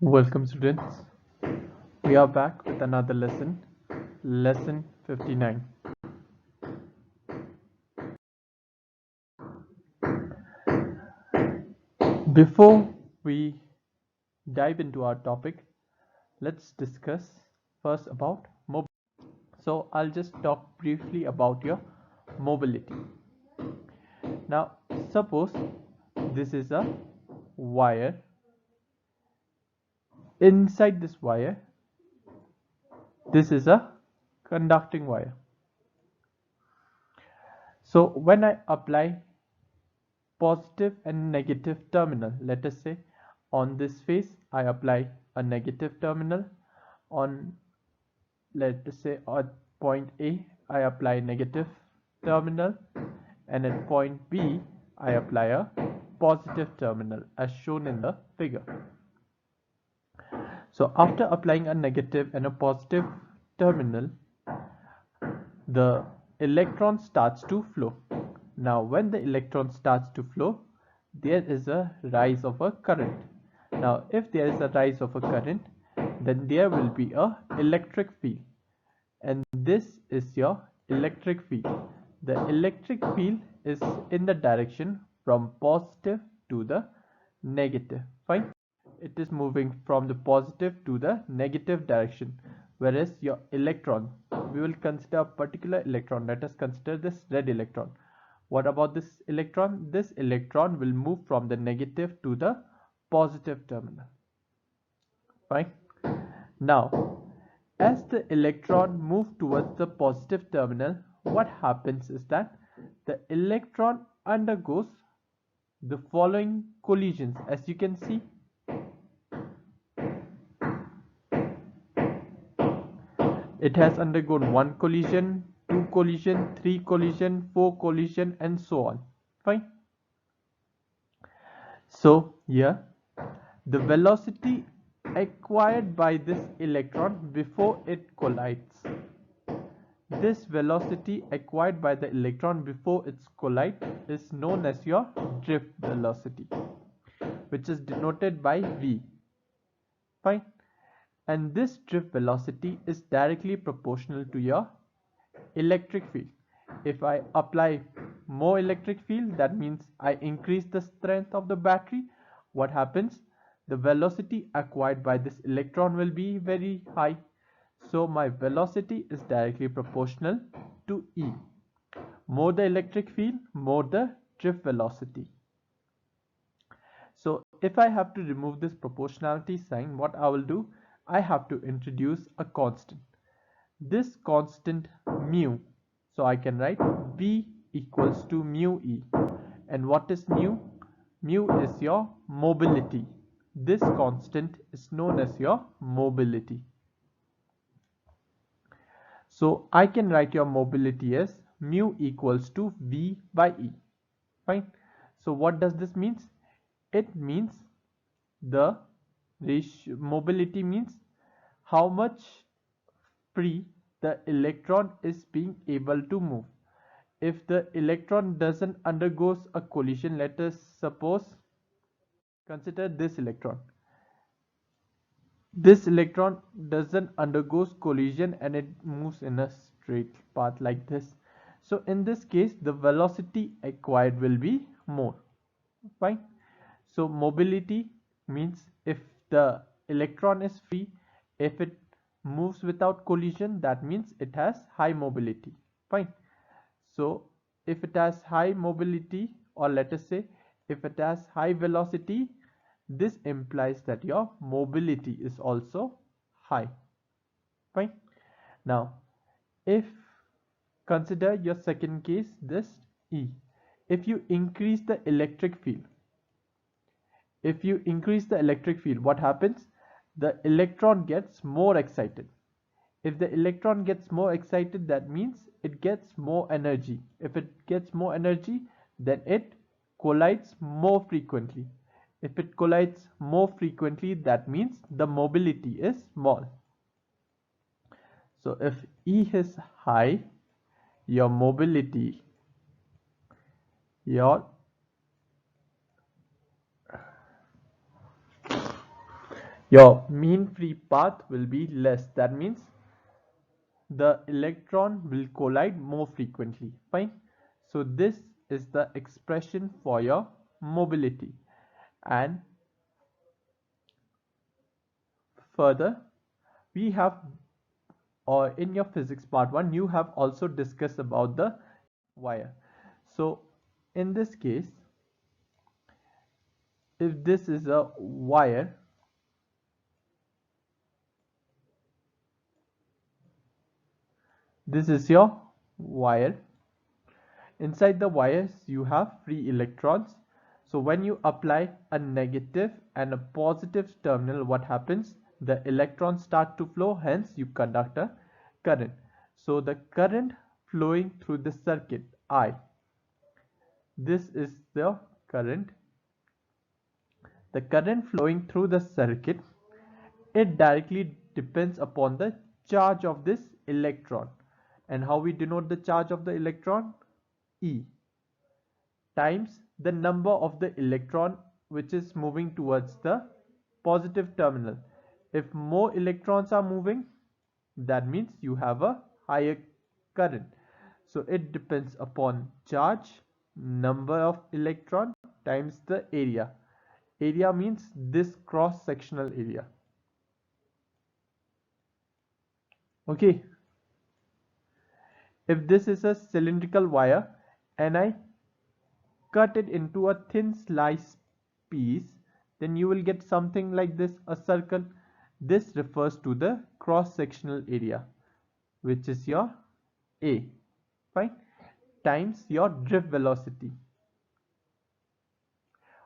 Welcome students. We are back with another lesson, lesson 59. Before we dive into our topic, let's discuss first about mobility. So I'll just talk briefly about your mobility. Now suppose this is a wire. Inside this wire, this is a conducting wire. So when I apply positive and negative terminal, let us say on this face I apply a negative terminal, on let us say at point A I apply negative terminal, and at point B I apply a positive terminal as shown in the figure. So after applying a negative and a positive terminal, the electron starts to flow. Now when the electron starts to flow, there is a rise of a current. Now if there is a rise of a current, then there will be a electric field, and this is your electric field. The electric field is in the direction from positive to the negative. Fine. It is moving from the positive to the negative direction, whereas your electron, we will consider a particular electron. Let us consider this red electron. What about this electron? This electron will move from the negative to the positive terminal. Fine. Now as the electron moves towards the positive terminal, what happens is that the electron undergoes the following collisions. As you can see, it has undergone 1 collision, 2 collision, 3 collision, 4 collision, and so on. Fine. So here the velocity acquired by this electron before it collides. This velocity acquired by the electron before it collides is known as your drift velocity, which is denoted by V. Fine. And this drift velocity is directly proportional to your electric field. If I apply more electric field, that means I increase the strength of the battery. What happens? The velocity acquired by this electron will be very high. So my velocity is directly proportional to E. More the electric field, more the drift velocity. So if I have to remove this proportionality sign, what I will do? I have to introduce a constant. This constant mu. So I can write V equals to mu E. And what is mu? Mu is your mobility. This constant is known as your mobility. So I can write your mobility as mu equals to V by E. Fine. So what does this mean? It means the ratio, mobility means how much free the electron is being able to move. If the electron doesn't undergoes a collision, let us suppose consider this electron. This electron doesn't undergoes collision and it moves in a straight path like this. So in this case, the velocity acquired will be more. Fine. So mobility means if the electron is free, if it moves without collision, that means it has high mobility. Fine. So if it has high mobility, or let us say if it has high velocity, this implies that your mobility is also high. Fine. Now if consider your second case, this E. If you increase the electric field, what happens? The electron gets more excited. If the electron gets more excited, that means it gets more energy. If it gets more energy, then it collides more frequently. If it collides more frequently, that means the mobility is small. So if E is high, your mobility your mean free path will be less. That means the electron will collide more frequently. Fine. So this is the expression for your mobility. And further, we have, or in your physics part 1, you have also discussed about the wire. So in this case, if this is a wire, this is your wire. Inside the wires you have free electrons. So when you apply a negative and a positive terminal, what happens? The electrons start to flow, hence you conduct a current. So the current flowing through the circuit I, this is the current. The current flowing through the circuit, it directly depends upon the charge of this electron. And how we denote the charge of the electron? E times the number of the electron which is moving towards the positive terminal. If more electrons are moving, that means you have a higher current. So it depends upon charge, number of electron times the area. Area means this cross-sectional area. Okay. If this is a cylindrical wire and I cut it into a thin slice piece, then you will get something like this, a circle. This refers to the cross-sectional area, which is your A, fine, times your drift velocity.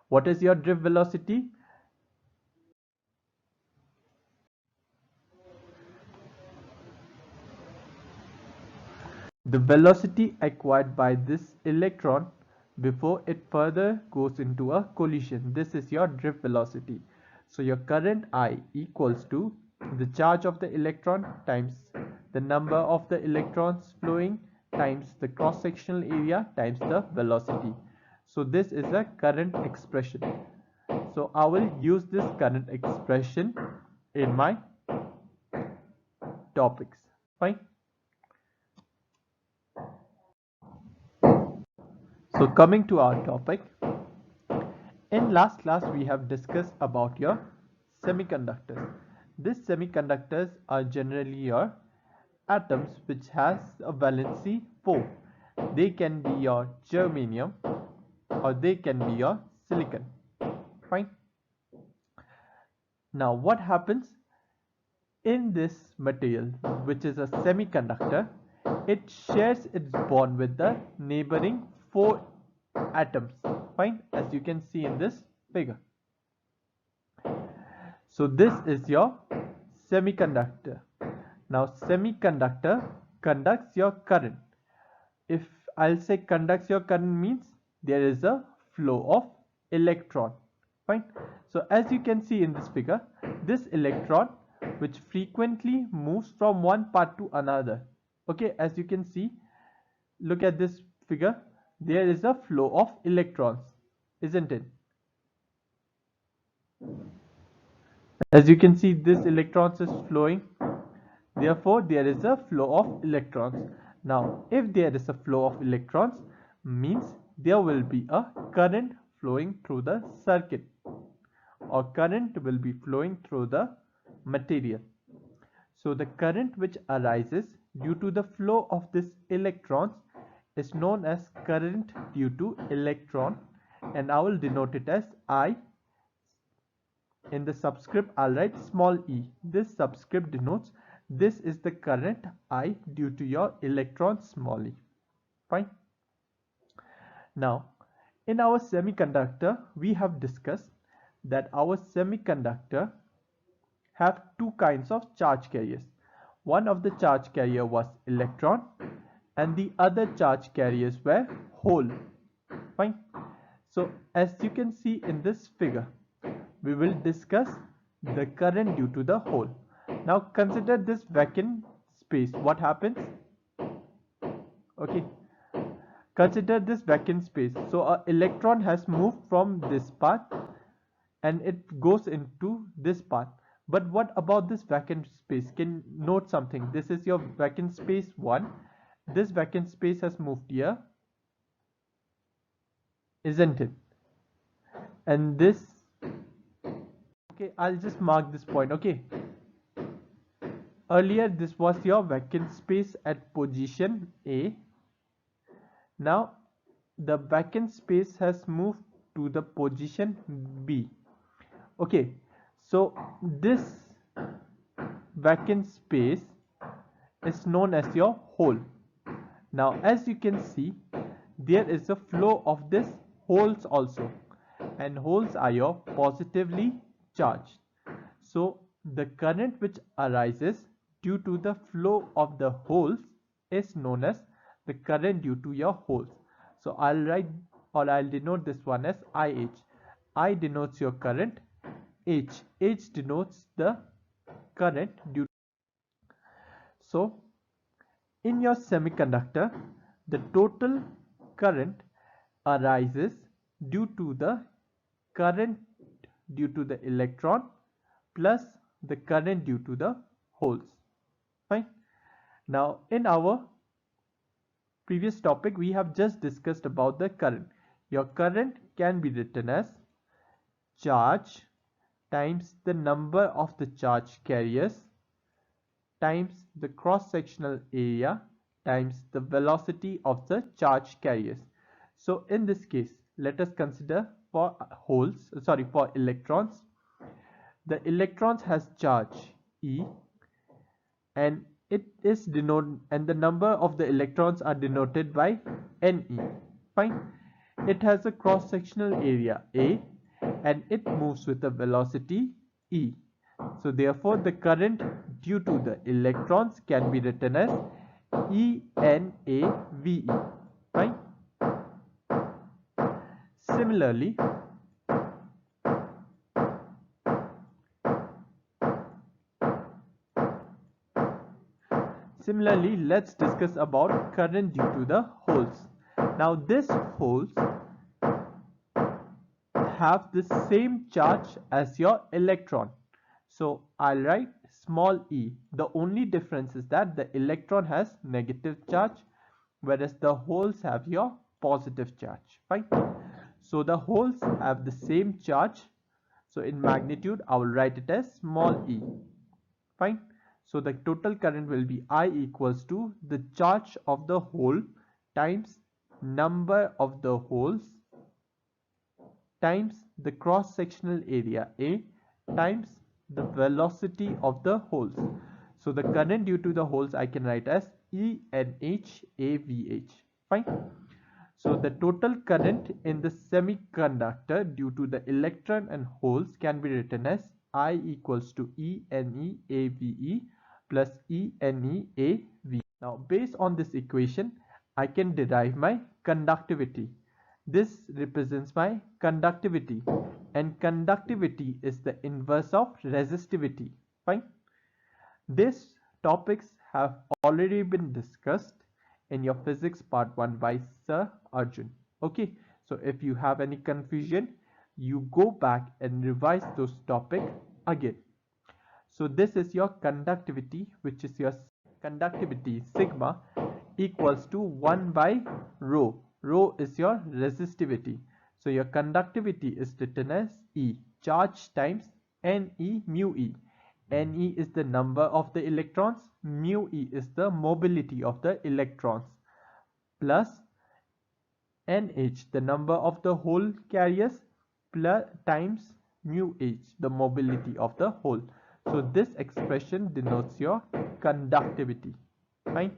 What is your drift velocity? The velocity acquired by this electron before it further goes into a collision. This is your drift velocity. So your current I equals to the charge of the electron times the number of the electrons flowing times the cross-sectional area times the velocity. So this is a current expression. So I will use this current expression in my topics. Fine. So coming to our topic, in last class we have discussed about your semiconductors. These semiconductors are generally your atoms which has a valency 4. They can be your germanium or they can be your silicon. Fine. Now what happens in this material, which is a semiconductor? It shares its bond with the neighboring 4 atoms. Fine, as you can see in this figure. So this is your semiconductor. Now semiconductor conducts your current. If I'll say conducts your current means there is a flow of electron. Fine. So as you can see in this figure, this electron which frequently moves from one part to another. Okay, as you can see, look at this figure, there is a flow of electrons, isn't it? As you can see, this electrons is flowing, therefore there is a flow of electrons. Now if there is a flow of electrons, means there will be a current flowing through the circuit, or current will be flowing through the material. So the current which arises due to the flow of this electrons is known as current due to electron, and I will denote it as I. In the subscript I'll write small e. This subscript denotes this is the current I due to your electron small e. Fine. Now in our semiconductor we have discussed that our semiconductor have two kinds of charge carriers. One of the charge carrier was electron and the other charge carriers were hole. Fine. So as you can see in this figure, we will discuss the current due to the hole. Now consider this vacant space. What happens? Okay. Consider this vacant space. So an electron has moved from this path and it goes into this path. But what about this vacant space? Can note something. This is your vacant space 1. This vacant space has moved here, isn't it? And this, okay, I'll just mark this point. Okay, earlier this was your vacant space at position A. Now the vacant space has moved to the position B. Okay, so this vacant space is known as your hole. Now as you can see, there is a flow of this holes also, and holes are your positively charged. So the current which arises due to the flow of the holes is known as the current due to your holes. So I'll write, or I'll denote this one as IH. I denotes your current, H denotes the current due. So in your semiconductor, the total current arises due to the current due to the electron plus the current due to the holes. Fine. Now in our previous topic, we have just discussed about the current. Your current can be written as charge times the number of the charge carriers times the cross-sectional area times the velocity of the charge carriers. So in this case, let us consider for for electrons. The electrons has charge E, and it is denoted, and the number of the electrons are denoted by Ne. Fine. It has a cross-sectional area A, and it moves with a velocity E. So therefore the current due to the electrons can be written as ENAVE. Fine. Similarly, let's discuss about current due to the holes. Now these holes have the same charge as your electron. So I'll write small e. The only difference is that the electron has negative charge, whereas the holes have your positive charge. Fine. So the holes have the same charge. So in magnitude, I will write it as small e. Fine. So the total current will be I equals to the charge of the hole times number of the holes times the cross-sectional area A times the velocity of the holes. So the current due to the holes I can write as ENHAVH. Fine. So the total current in the semiconductor due to the electron and holes can be written as I equals to ENEAVE plus ENEAV. Now based on this equation, I can derive my conductivity. This represents my conductivity, and conductivity is the inverse of resistivity. Fine. These topics have already been discussed in your physics part 1 by Sir Arjun. Okay, so if you have any confusion, you go back and revise those topics again. So this is your conductivity, which is your conductivity sigma equals to 1 by rho. Rho is your resistivity. So your conductivity is written as E, charge times Ne mu E. Ne is the number of the electrons, mu E is the mobility of the electrons, plus Nh, the number of the hole carriers, plus times mu H, the mobility of the hole. So this expression denotes your conductivity. Fine.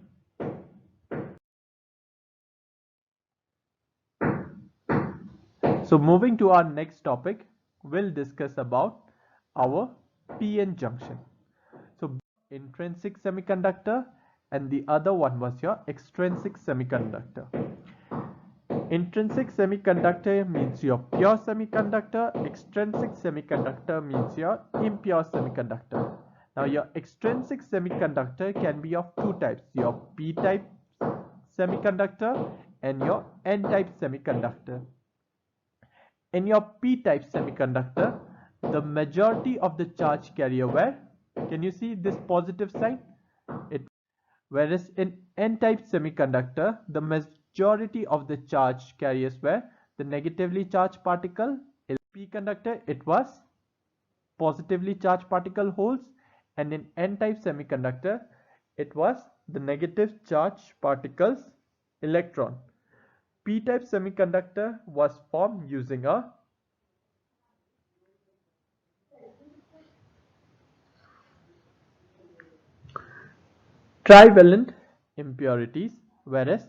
So moving to our next topic, we'll discuss about our PN junction. So intrinsic semiconductor, and the other one was your extrinsic semiconductor. Intrinsic semiconductor means your pure semiconductor. Extrinsic semiconductor means your impure semiconductor. Now your extrinsic semiconductor can be of two types, your p-type semiconductor and your n-type semiconductor. In your p-type semiconductor, the majority of the charge carrier were, can you see this positive sign? Whereas in n-type semiconductor, the majority of the charge carriers were the negatively charged particle. In p conductor, it was positively charged particle holes, and in n-type semiconductor, it was the negative charged particles electron. P-type semiconductor was formed using a trivalent impurities, whereas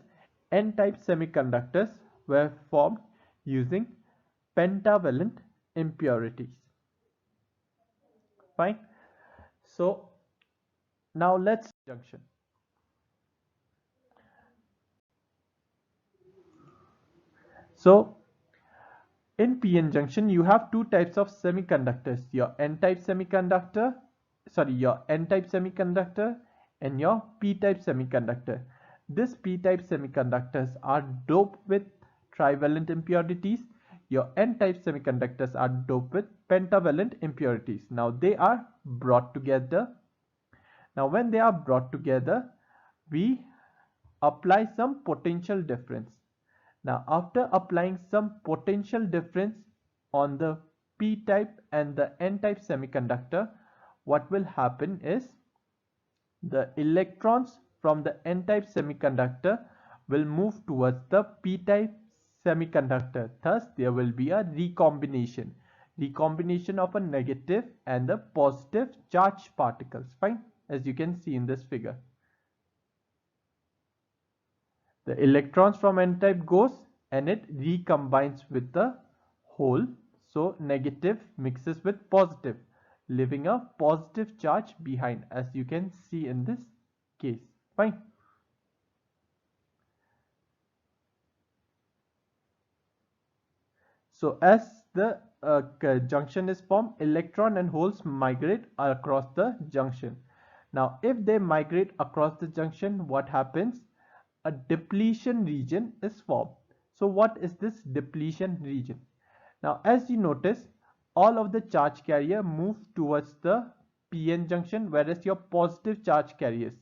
n-type semiconductors were formed using pentavalent impurities. Fine. So now let's junction. So in p-n junction, you have two types of semiconductors: your n-type semiconductor, your n-type semiconductor, and your p-type semiconductor. This p-type semiconductors are doped with trivalent impurities. Your n-type semiconductors are doped with pentavalent impurities. Now they are brought together. Now when they are brought together, we apply some potential difference. Now after applying some potential difference on the p-type and the n-type semiconductor, what will happen is the electrons from the n-type semiconductor will move towards the p-type semiconductor. Thus there will be a recombination of a negative and the positive charged particles. Fine, as you can see in this figure. The electrons from n-type goes and it recombines with the hole. So negative mixes with positive, leaving a positive charge behind, as you can see in this case. Fine. So as the junction is formed, electron and holes migrate across the junction. Now if they migrate across the junction, what happens? A depletion region is formed. So what is this depletion region? Now as you notice, all of the charge carrier move towards the p-n junction, whereas your positive charge carriers,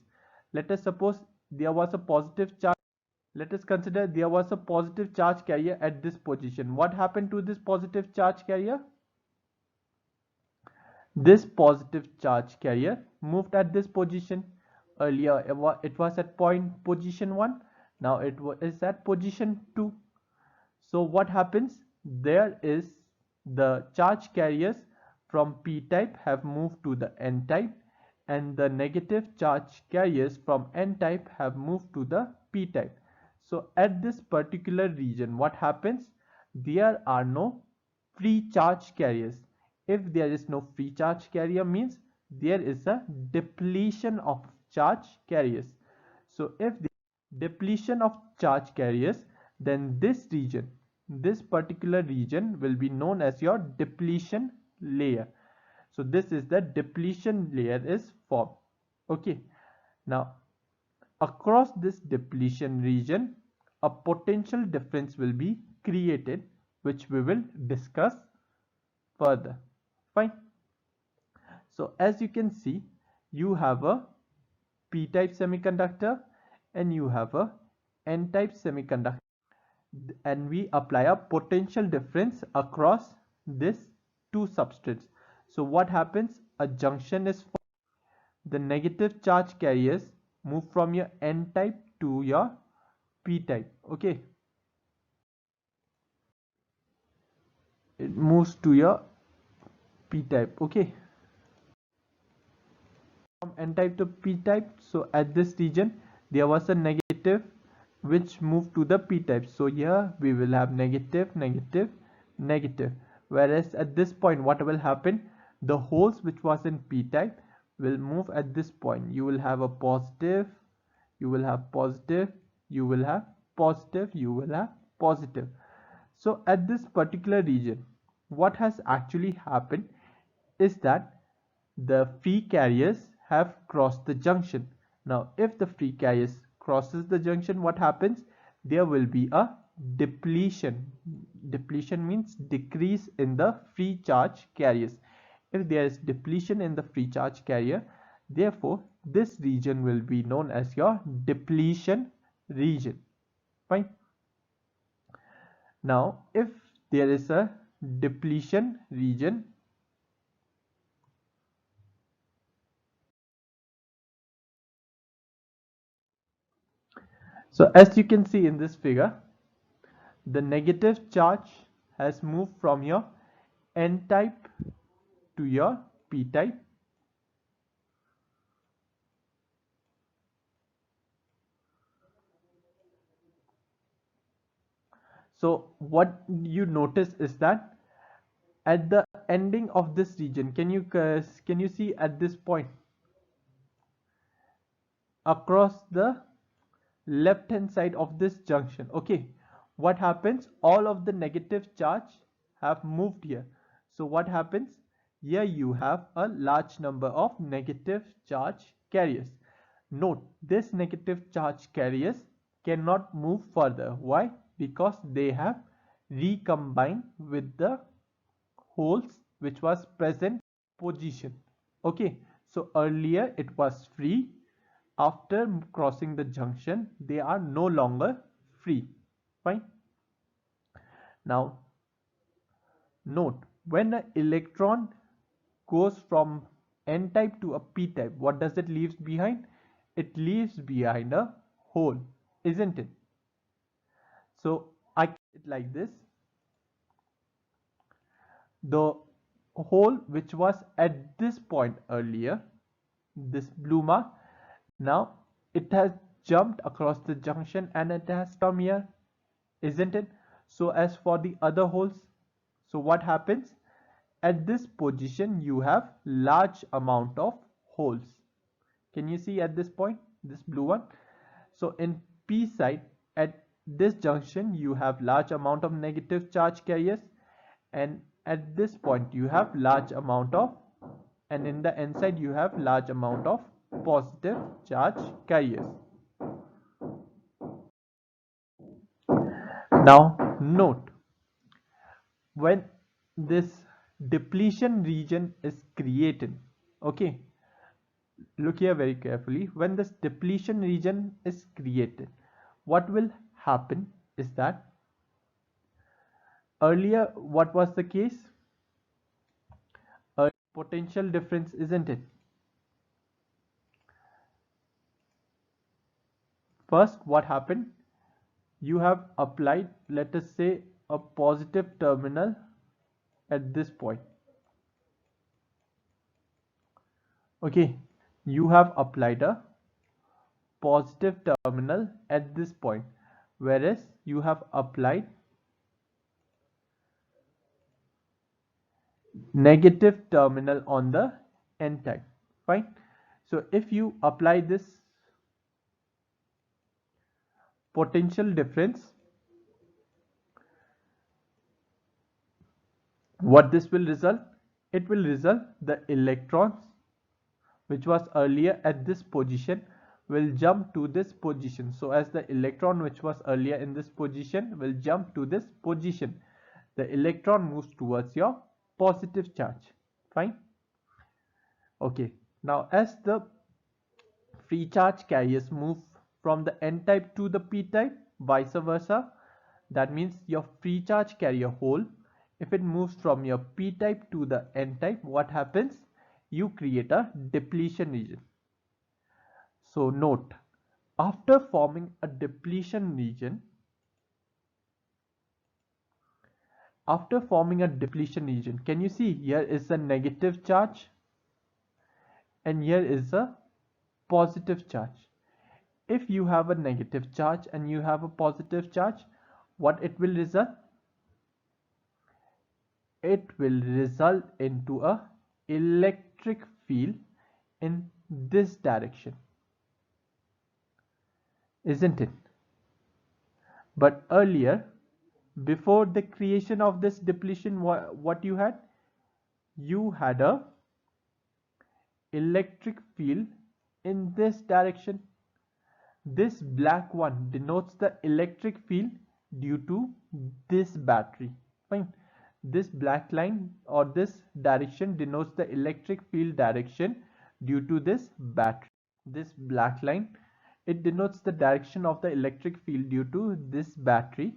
let us suppose there was a positive charge, let us consider there was a positive charge carrier at this position. What happened to this positive charge carrier? This positive charge carrier moved at this position. Earlier it was at position 1, now it is at position 2. So what happens? There is the charge carriers from p-type have moved to the n-type, and the negative charge carriers from n-type have moved to the p-type. So at this particular region, what happens? There are no free charge carriers. If there is no free charge carrier, means there is a depletion of charge carriers. So if the depletion of charge carriers, then this particular region will be known as your depletion layer. So this is the depletion layer is formed. Okay. Now across this depletion region, a potential difference will be created, which we will discuss further. Fine. So as you can see, you have a p-type semiconductor and you have a n-type semiconductor, and we apply a potential difference across this two substrates. So what happens? A junction is formed. The negative charge carriers move from your n-type to your p-type. Okay, it moves to your p-type. Okay, from n-type to p-type. So at this region there was a negative which moved to the p-type. So here we will have negative, negative, negative. Whereas at this point, what will happen? The holes which was in p-type will move at this point. You will have a positive, you will have positive, you will have positive, you will have positive. So at this particular region, what has actually happened is that the free carriers have crossed the junction. Now if the free carriers crosses the junction, what happens? There will be a depletion. Depletion means decrease in the free charge carriers. if there is depletion in the free charge carrier, therefore this region will be known as your depletion region. Fine. Now if there is a depletion region, so as you can see in this figure, the negative charge has moved from your N type to your P type. So what you notice is that at the ending of this region, can you see at this point across the left hand side of this junction, okay, what happens, all of the negative charge have moved here. So what happens, here you have a large number of negative charge carriers. Note, this negative charge carriers cannot move further. Why? Because they have recombined with the holes which was present position. Okay, so earlier it was free. After crossing the junction, they are no longer free. Fine. Now note, when an electron goes from N type to a P type, what does it leaves behind? It leaves behind a hole, isn't it? So I keep it like this. The hole which was at this point earlier, this blue mark, now it has jumped across the junction and it has come here, isn't it? So as for the other holes, so what happens, at this position you have large amount of holes. Can you see at this point, this blue one? So in P side, at this junction you have large amount of negative charge carriers, and at this point you have large amount of, and in the N side you have large amount of positive charge carriers. Now note, when this depletion region is created, okay, look here very carefully, when this depletion region is created, what will happen is that earlier what was the case, a potential difference, isn't it? First what happened, you have applied, let us say, a positive terminal at this point. Okay, you have applied a positive terminal at this point, whereas you have applied negative terminal on the N type. Fine. So if you apply this potential difference, what this will result? It will result the electrons which was earlier at this position will jump to this position. So as the electron which was earlier in this position will jump to this position, the electron moves towards your positive charge. Fine. Okay. Now as the free charge carriers move from the N type to the P type, vice versa, that means your free charge carrier hole, if it moves from your P type to the N type, what happens? You create a depletion region. So note, after forming a depletion region, can you see here is a negative charge and here is a positive charge. If you have a negative charge and you have a positive charge, what it will result? It will result into a electric field in this direction, isn't it? But earlier, before the creation of this depletion, what you had? You had a electric field in this direction. This black one denotes the electric field due to this battery. Fine. This black line or this direction denotes the electric field direction due to this battery. This black line, it denotes the direction of the electric field due to this battery,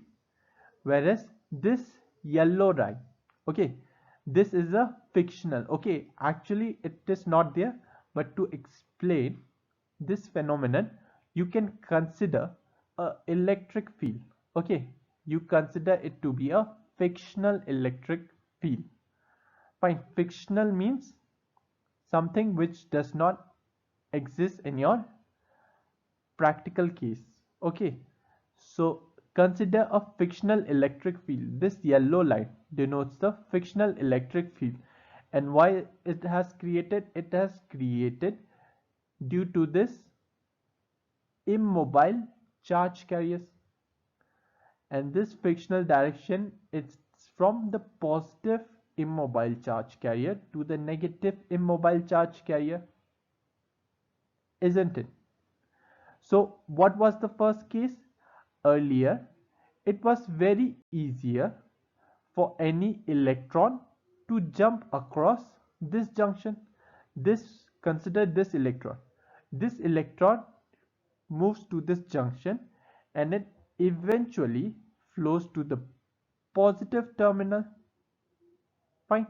whereas this yellow line, okay, this is a fictional, okay, actually it is not there, but to explain this phenomenon you can consider a electric field, okay, you consider it to be a fictional electric field. Fine, fictional means something which does not exist in your practical case, okay. So consider a fictional electric field. This yellow line denotes the fictional electric field, and why it has created, it has created due to this immobile charge carriers. And this fictional direction, it's from the positive immobile charge carrier to the negative immobile charge carrier, isn't it? So what was the first case? Earlier, it was very easier for any electron to jump across this junction. This, consider this electron. This electron moves to this junction and it eventually flows to the positive terminal. Fine.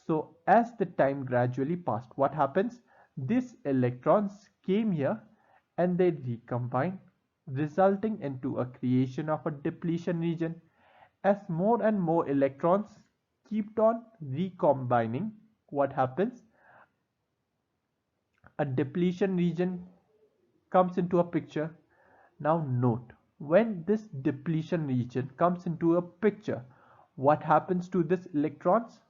So as the time gradually passed, what happens? These electrons came here and they recombine, resulting into a creation of a depletion region. As more and more electrons keep on recombining, what happens? A depletion region comes into a picture. Now note, when this depletion region comes into a picture, what happens to these electrons?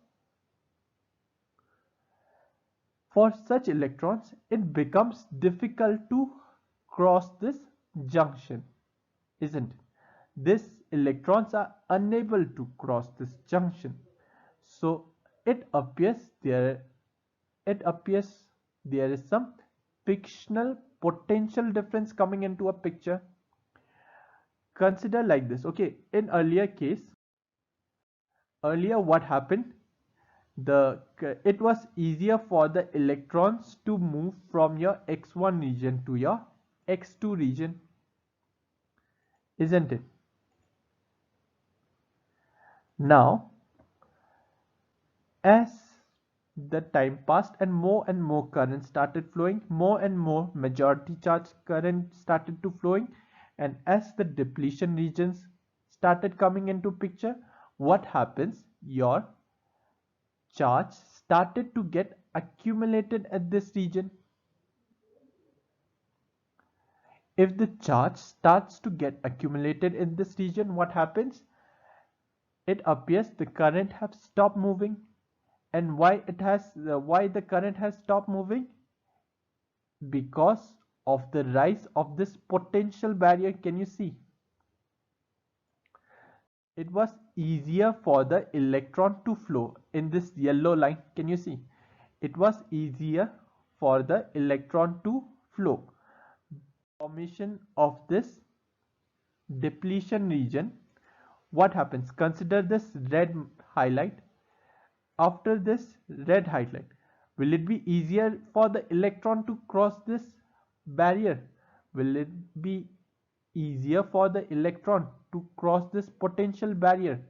For such electrons, it becomes difficult to cross this junction, isn't it? These electrons are unable to cross this junction. So it appears there is some fictional potential difference coming into a picture. Consider like this, okay, in earlier case, earlier what happened? It was easier for the electrons to move from your x1 region to your x2 region, isn't it? Now as the time passed and more current started flowing, more and more majority charge current started to flowing, and as the depletion regions started coming into picture, what happens? Your charge started to get accumulated at this region. If the charge starts to get accumulated in this region, what happens? It appears the current have stopped moving. And why the current has stopped moving? Because of the rise of this potential barrier. Can you see? It was easier for the electron to flow in this yellow line. Can you see? It was easier for the electron to flow. Formation of this depletion region. What happens? Consider this red highlight. After this red highlight, will it be easier for the electron to cross this barrier? Will it be easier for the electron to cross this potential barrier?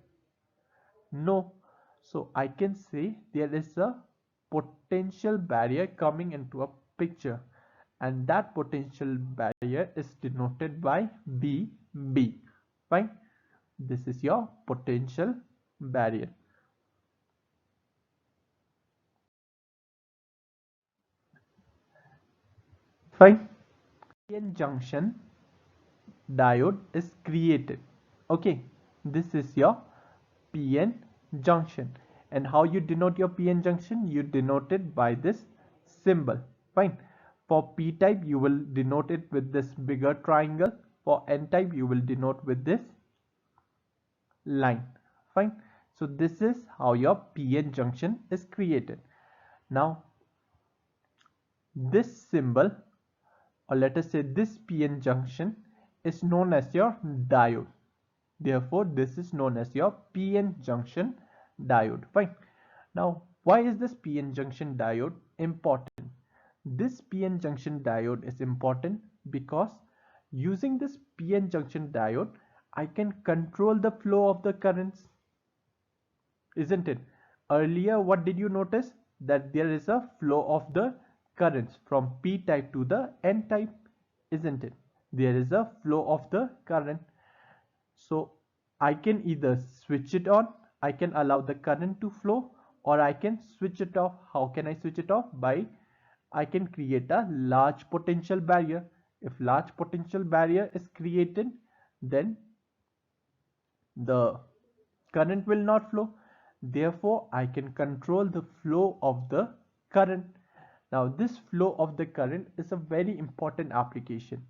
No. So I can say there is a potential barrier coming into a picture, and that potential barrier is denoted by BB. Fine. This is your potential barrier. Fine. PN junction diode is created. Okay, this is your PN junction. And how you denote your PN junction? You denote it by this symbol. Fine. For P type, you will denote it with this bigger triangle. For N type, you will denote with this line. Fine. So this is how your PN junction is created. Now, this symbol, or let us say this PN junction, is known as your diode. Therefore, this is known as your PN junction diode. Fine. Now, why is this PN junction diode important? This PN junction diode is important because using this PN junction diode, I can control the flow of the currents, isn't it? Earlier, what did you notice? That there is a flow of the currents from P type to the N type, isn't it? There is a flow of the current. So I can either switch it on, I can allow the current to flow, or I can switch it off. How can I switch it off? By I can create a large potential barrier. If large potential barrier is created, then the current will not flow. Therefore, I can control the flow of the current. Now, this flow of the current is a very important application.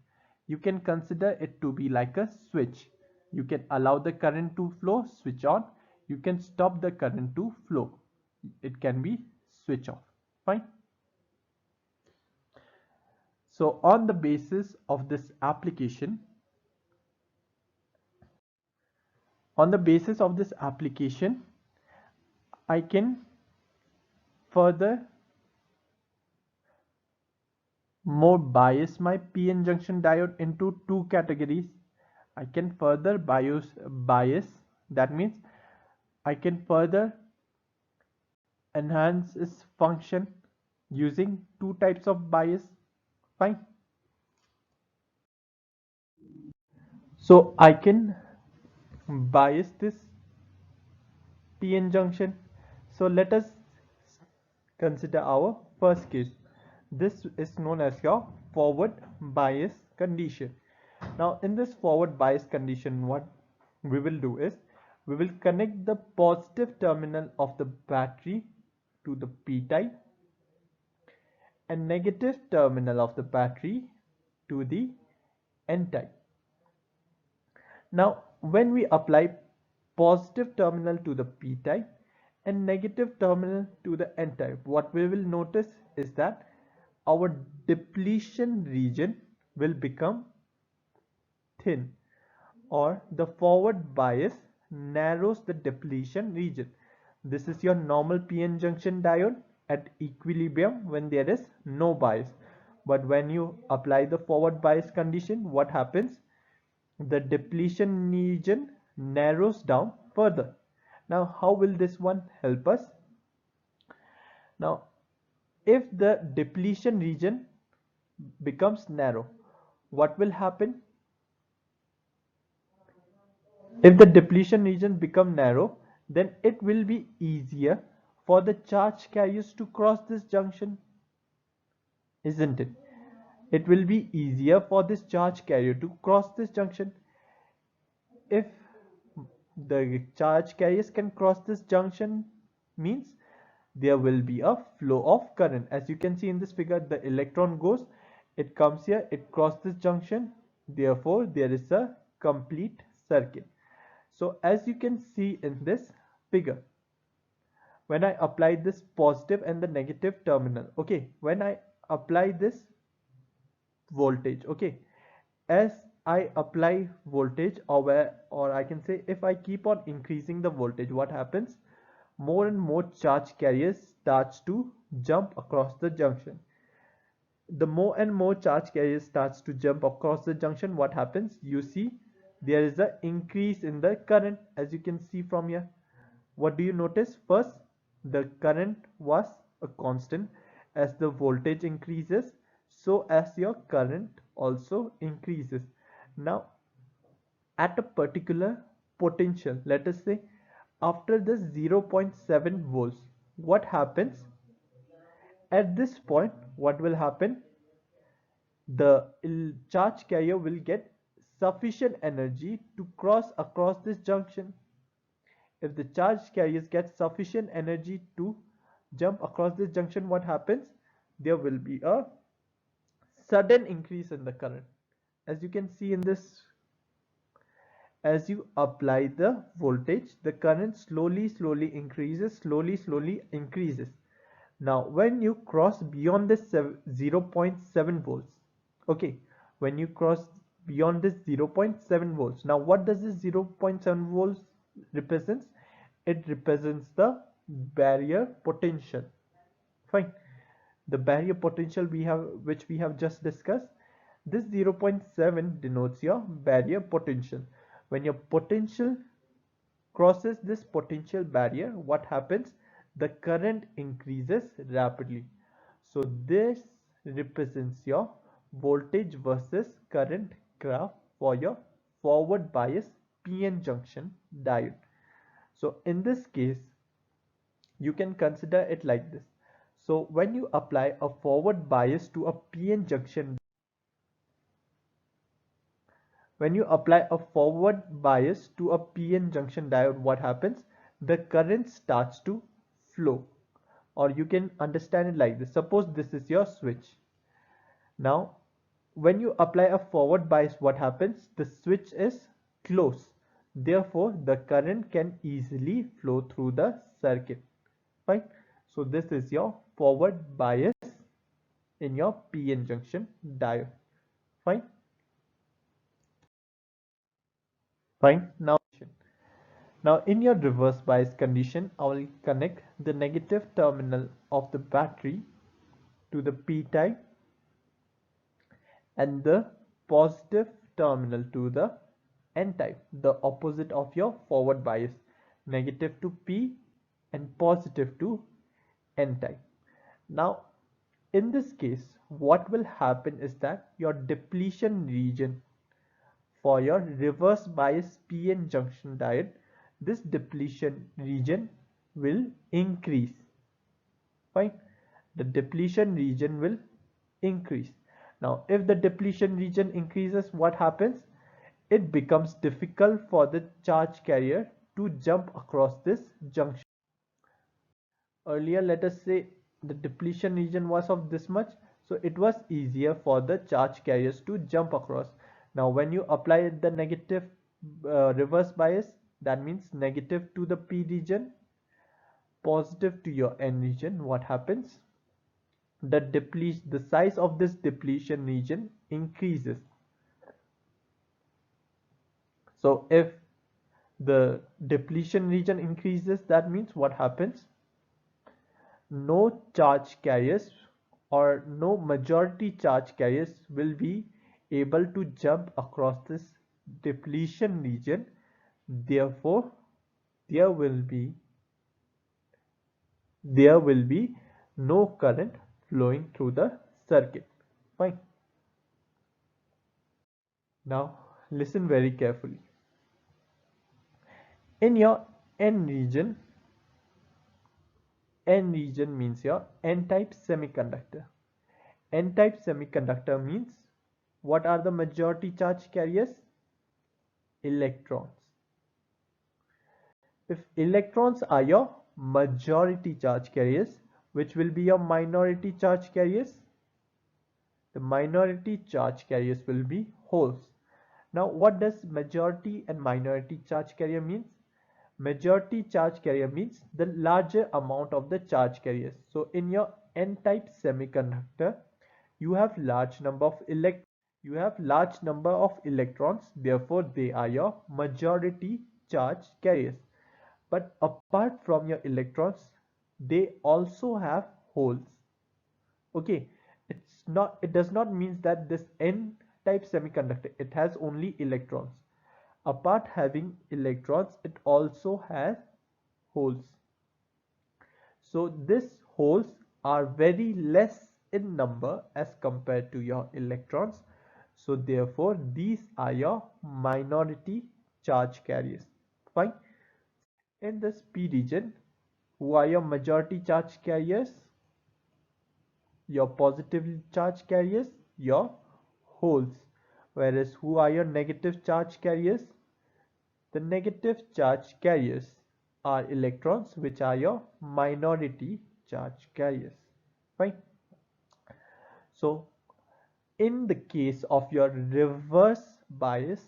You can consider it to be like a switch. You can allow the current to flow, switch on. You can stop the current to flow. It can be switch off. Fine. So, on the basis of this application, I can further more bias my PN junction diode into two categories. I can further bias, that means I can further enhance its function using two types of bias. Fine. So I can bias this PN junction. So let us consider our first case. This is known as your forward bias condition. Now in this forward bias condition, what we will do is we will connect the positive terminal of the battery to the P type and negative terminal of the battery to the N type. Now when we apply positive terminal to the P type and negative terminal to the N type, what we will notice is that our depletion region will become thin, or the forward bias narrows the depletion region. This is your normal PN junction diode at equilibrium when there is no bias. But when you apply the forward bias condition, what happens? The depletion region narrows down further. Now, how will this one help us? Now, if the depletion region becomes narrow, what will happen? If the depletion region become narrow, then it will be easier for the charge carriers to cross this junction, isn't it? It will be easier for this charge carrier to cross this junction. If the charge carriers can cross this junction, means there will be a flow of current. As you can see in this figure, the electron goes, it comes here, it crosses this junction, therefore there is a complete circuit. So as you can see in this figure, when I apply this positive and the negative terminal, okay, when I apply this voltage, okay, as I apply voltage, or I can say if I keep on increasing the voltage, what happens? More and more charge carriers starts to jump across the junction. The more and more charge carriers starts to jump across the junction, what happens? You see there is an increase in the current, as you can see from here. What do you notice? First, the current was a constant. As the voltage increases, so as your current also increases. Now at a particular potential, let us say after the 0.7 volts, what happens? At this point, what will happen? The charge carrier will get sufficient energy to cross across this junction. If the charge carriers get sufficient energy to jump across this junction, what happens? There will be a sudden increase in the current. As you can see in this, as you apply the voltage, the current slowly increases. Now when you cross beyond this 0.7 volts, okay, when you cross beyond this 0.7 volts, now what does this 0.7 volts represents? it represents the barrier potential. Fine. The barrier potential which we have just discussed, this 0.7 denotes your barrier potential. When your potential crosses this potential barrier, what happens? The current increases rapidly. So this represents your voltage versus current graph for your forward bias PN junction diode. So in this case, you can consider it like this. So when you apply a forward bias to a PN junction, when you apply a forward bias to a PN junction diode, what happens? The current starts to flow. Or you can understand it like this. Suppose this is your switch. Now, when you apply a forward bias, what happens? The switch is closed. Therefore, the current can easily flow through the circuit. Fine. So this is your forward bias in your PN junction diode. Fine. Fine. Now in your reverse bias condition, I will connect the negative terminal of the battery to the P-type and the positive terminal to the N-type, the opposite of your forward bias, negative to P and positive to N-type. Now in this case, what will happen is that your depletion region for your reverse bias PN junction diode, this depletion region will increase. Fine. The depletion region will increase. Now, if the depletion region increases, what happens? It becomes difficult for the charge carrier to jump across this junction. Earlier, let us say the depletion region was of this much, so it was easier for the charge carriers to jump across. Now when you apply the negative reverse bias, that means negative to the P region, positive to your N region, what happens? The size of this depletion region increases. So if the depletion region increases, that means what happens? No charge carriers or no majority charge carriers will be able to jump across this depletion region. Therefore, there will be no current flowing through the circuit. Fine. Now listen very carefully. In your N region, N region means your N-type semiconductor. N-type semiconductor means what are the majority charge carriers? Electrons. If electrons are your majority charge carriers, which will be your minority charge carriers? The minority charge carriers will be holes. Now what does majority and minority charge carrier means? Majority charge carrier means the larger amount of the charge carriers. So in your N-type semiconductor, you have large number of electrons, therefore they are your majority charge carriers. But apart from your electrons, they also have holes. Okay, it does not mean that this N-type semiconductor, it has only electrons. Apart having electrons, it also has holes. So these holes are very less in number as compared to your electrons. So therefore, these are your minority charge carriers. Fine. In this P region, who are your majority charge carriers? Your positive charge carriers, your holes. Whereas who are your negative charge carriers? The negative charge carriers are electrons, which are your minority charge carriers. Fine. So in the case of your reverse bias,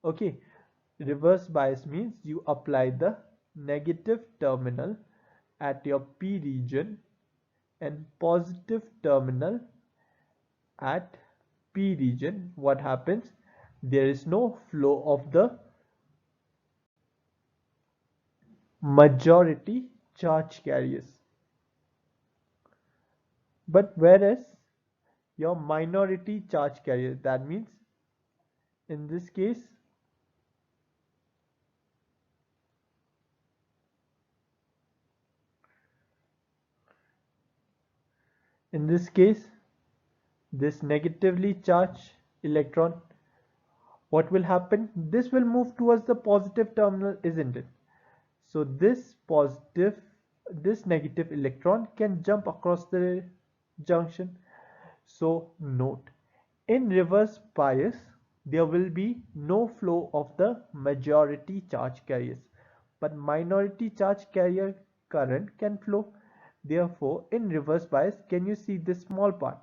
okay, reverse bias means you apply the negative terminal at your P region and positive terminal at P region. What happens? There is no flow of the majority charge carriers. But whereas your minority charge carrier, that means in this case, in this case, this negatively charged electron, what will happen? This will move towards the positive terminal, isn't it? So this negative electron can jump across the junction. So note, in reverse bias, there will be no flow of the majority charge carriers, but minority charge carrier current can flow. Therefore, in reverse bias, can you see this small part?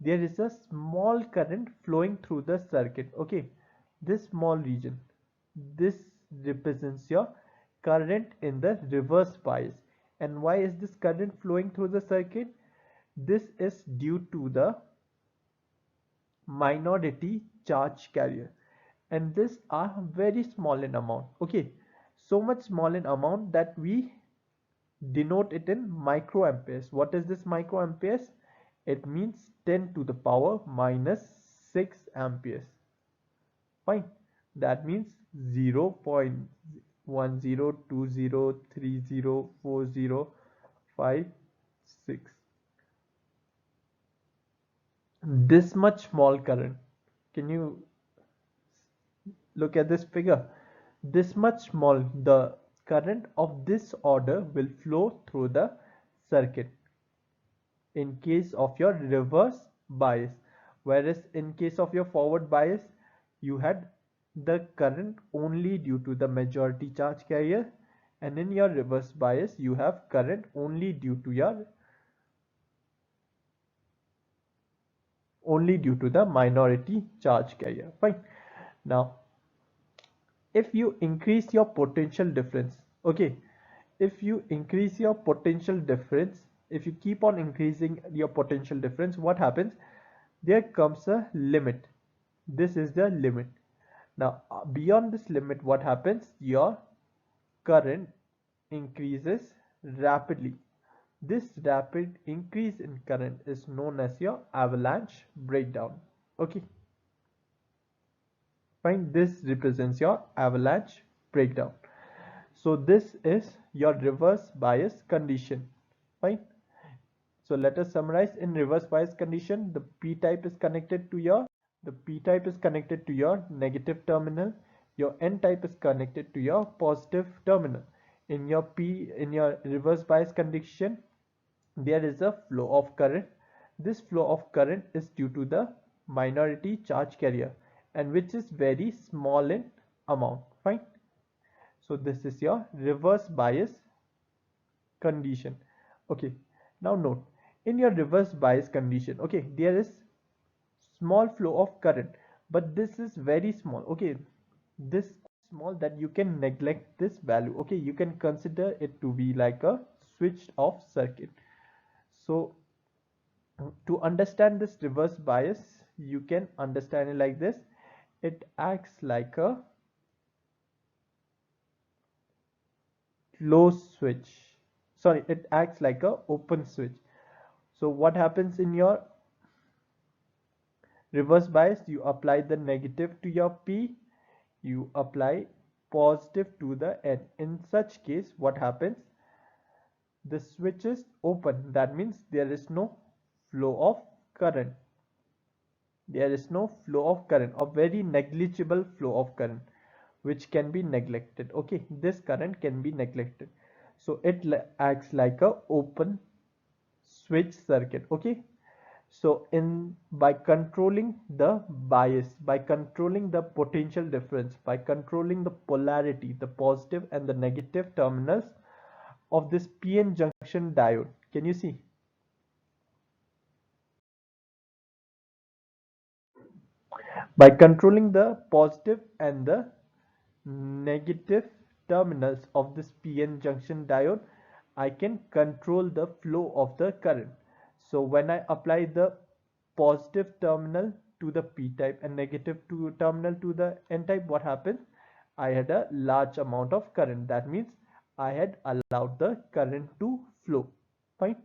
There is a small current flowing through the circuit. Okay, this small region, this represents your current in the reverse bias. And why is this current flowing through the circuit? This is due to the minority charge carrier, and this are very small in amount. Okay, so much small in amount that we denote it in microamperes. What is this microamperes? It means 10 to the power minus 6 amperes. Fine. That means 0.1020304056. This much small current. Can you look at this figure? This much small, the current of this order will flow through the circuit in case of your reverse bias, whereas in case of your forward bias you had the current only due to the majority charge carrier, and in your reverse bias you have current only due to the minority charge carrier. Fine. Now if you increase your potential difference, okay, if you increase your potential difference, if you keep on increasing your potential difference, what happens? There comes a limit. This is the limit. Now beyond this limit, what happens? Your current increases rapidly. This rapid increase in current is known as your avalanche breakdown. Okay, fine. This represents your avalanche breakdown. So this is your reverse bias condition. Fine. So let us summarize. In reverse bias condition, the p-type is connected to your negative terminal. Your n-type is connected to your positive terminal. In your reverse bias condition, there is a flow of current. This flow of current is due to the minority charge carrier, and which is very small in amount. Fine. So this is your reverse bias condition. Okay, now note, in your reverse bias condition, okay, there is small flow of current, but this is very small. Okay, this small that you can neglect this value. Okay, you can consider it to be like a switched off circuit. So to understand this reverse bias, you can understand it like this. It acts like a closed switch. Sorry, it acts like a open switch. So what happens in your reverse bias? You apply the negative to your P, you apply positive to the N. In such case, what happens? The switch is open. That means there is no flow of current. There is no flow of current, a very negligible flow of current, which can be neglected. Okay, this current can be neglected. So it acts like a open switch circuit. Okay, so by controlling the bias, by controlling the potential difference, by controlling the polarity, the positive and the negative terminals of this PN junction diode, can you see? By controlling the positive and the negative terminals of this PN junction diode, I can control the flow of the current. So when I apply the positive terminal to the p-type and negative terminal to the n-type, what happens? I had a large amount of current. That means I had allowed the current to flow. Fine.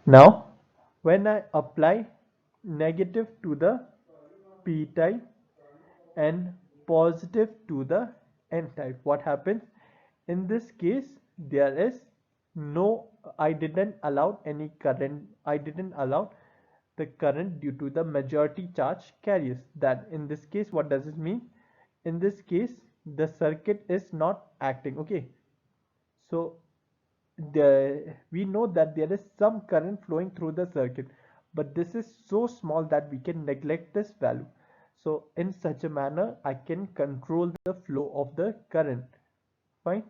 Now, when I apply negative to the p-type and positive to the n-type, what happens? In this case, there is no, I didn't allow any current, I didn't allow the current due to the majority charge carriers. That in this case, what does it mean? In this case, the circuit is not acting. Okay, so we know that there is some current flowing through the circuit, but this is so small that we can neglect this value. So in such a manner, I can control the flow of the current. Fine.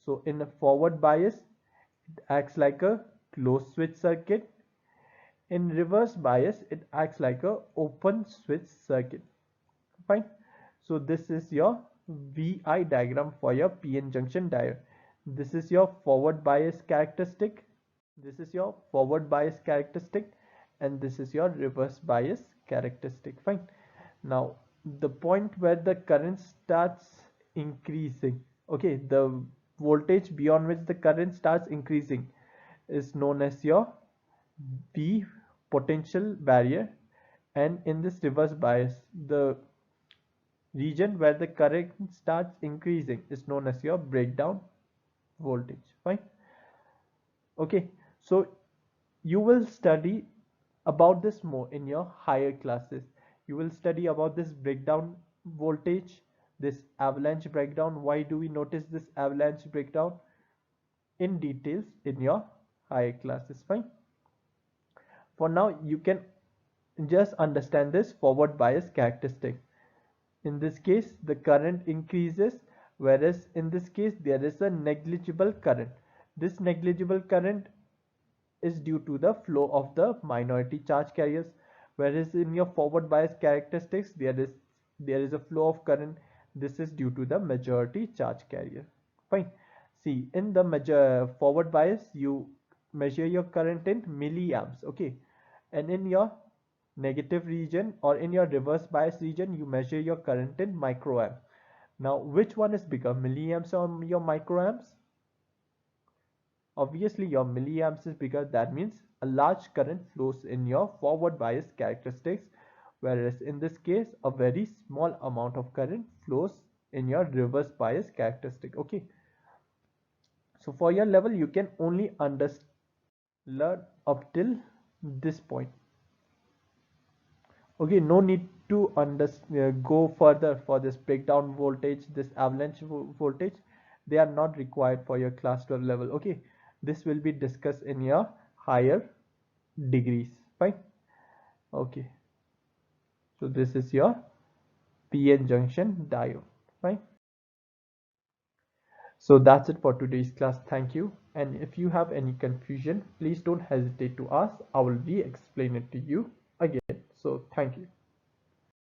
So in a forward bias, it acts like a closed switch circuit. In reverse bias, it acts like a open switch circuit. Fine. So this is your VI diagram for your PN junction diode. This is your forward bias characteristic. This is your forward bias characteristic, and this is your reverse bias characteristic. Fine. Now the point where the current starts increasing, okay, the voltage beyond which the current starts increasing is known as your V potential barrier, and in this reverse bias, the region where the current starts increasing is known as your breakdown voltage. Fine. Okay, so you will study about this more in your higher classes. You will study about this breakdown voltage, this avalanche breakdown. Why do we notice this avalanche breakdown in details in your higher classes? Fine. For now, you can just understand this forward bias characteristic. In this case, the current increases, whereas in this case, there is a negligible current. This negligible current is due to the flow of the minority charge carriers, whereas in your forward bias characteristics, there is a flow of current. This is due to the majority charge carrier. Fine. See, in the forward bias, you measure your current in milliamps. Okay, and in your negative region or in your reverse bias region, you measure your current in microamps. Now, which one is bigger, milliamps or your microamps? Obviously, your milliamps is bigger. That means a large current flows in your forward bias characteristics, whereas in this case, a very small amount of current flows in your reverse bias characteristic. Okay. So for your level, you can only learn up till this point. Okay, no need to go further for this breakdown voltage, this avalanche voltage. They are not required for your class 12 level. Okay, this will be discussed in your higher degrees. Fine. Okay, so this is your PN junction diode. Fine. So that's it for today's class. Thank you. And if you have any confusion, please don't hesitate to ask. I will re-explain it to you again. So thank you.